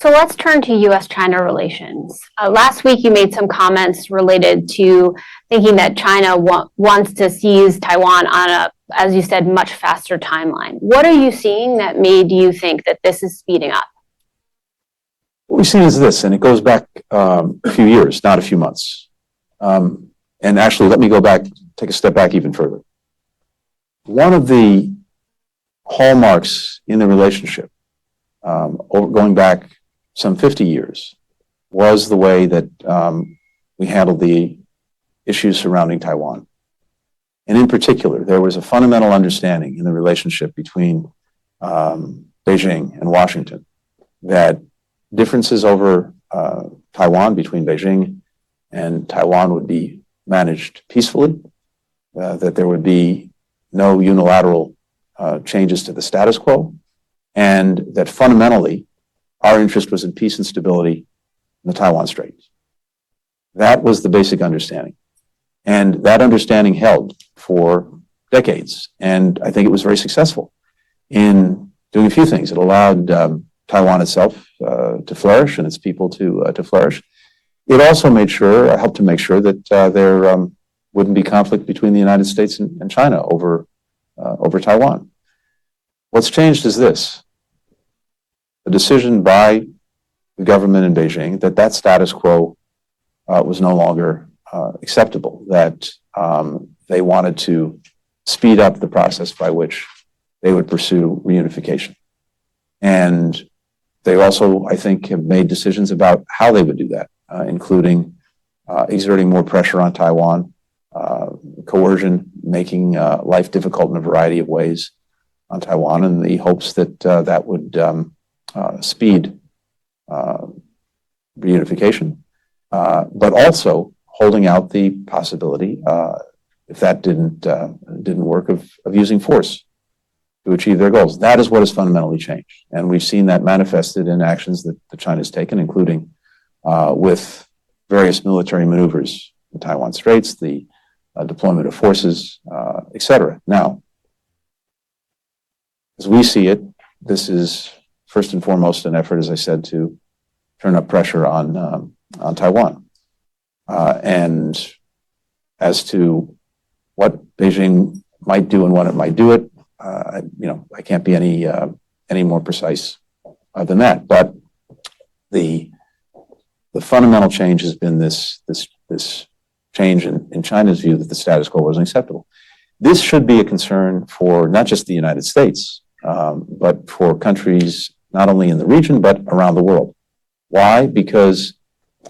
So let's turn to U.S.-China relations. Last week, you made some comments related to thinking that China wants to seize Taiwan on a, as you said, much faster timeline. What are you seeing that made you think that this is speeding up? What we've seen is this, and it goes back a few years, not a few months. And actually, let me go back, take a step back even further. One of the hallmarks in the relationship, going back some 50 years, was the way that we handled the issues surrounding Taiwan. And in particular, there was a fundamental understanding in the relationship between Beijing and Washington that differences over Taiwan between Beijing and Taiwan would be managed peacefully, that there would be no unilateral changes to the status quo, and that fundamentally our interest was in peace and stability in the Taiwan Straits. That was the basic understanding. And that understanding held for decades. And I think it was very successful in doing a few things. It allowed Taiwan itself to flourish and its people to flourish. It also helped to make sure that there wouldn't be conflict between the United States and China over Taiwan. What's changed is this: the decision by the government in Beijing that status quo was no longer acceptable, that they wanted to speed up the process by which they would pursue reunification. And they also, I think, have made decisions about how they would do that, including exerting more pressure on Taiwan, coercion, making life difficult in a variety of ways on Taiwan, in the hopes that that would speed reunification, but also holding out the possibility, if that didn't work, of using force to achieve their goals. That is what has fundamentally changed. And we've seen that manifested in actions that China's taken, including with various military maneuvers in the Taiwan Straits, the deployment of forces, et cetera. Now, as we see it, this is first and foremost an effort, as I said, to turn up pressure on Taiwan. And as to what Beijing might do and when it might do it, I can't be any more precise than that. But the fundamental change has been this change in China's view that the status quo wasn't acceptable. This should be a concern for not just the United States, but for countries not only in the region, but around the world. Why? Because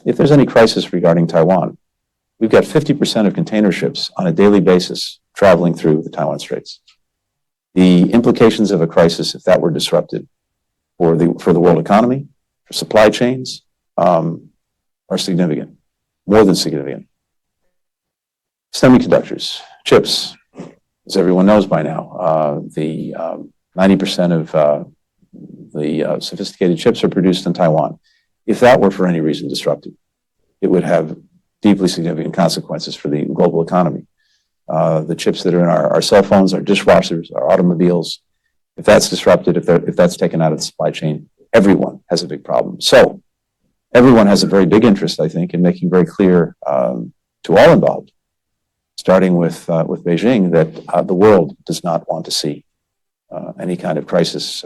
if there's any crisis regarding Taiwan, we've got 50% of container ships on a daily basis traveling through the Taiwan Straits. The implications of a crisis, if that were disrupted for the world economy, for supply chains, are significant, more than significant. Semiconductors, chips, as everyone knows by now, the 90% of the sophisticated chips are produced in Taiwan. If that were for any reason disrupted, it would have deeply significant consequences for the global economy. The chips that are in our cell phones, our dishwashers, our automobiles, if that's disrupted, if that's taken out of the supply chain, everyone has a big problem. So everyone has a very big interest, I think, in making very clear to all involved, starting with Beijing, that the world does not want to see any kind of crisis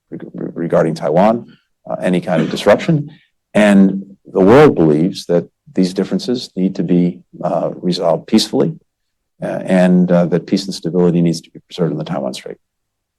regarding Taiwan, any kind of disruption. And the world believes that these differences need to be resolved peacefully, and that peace and stability needs to be preserved in the Taiwan Strait.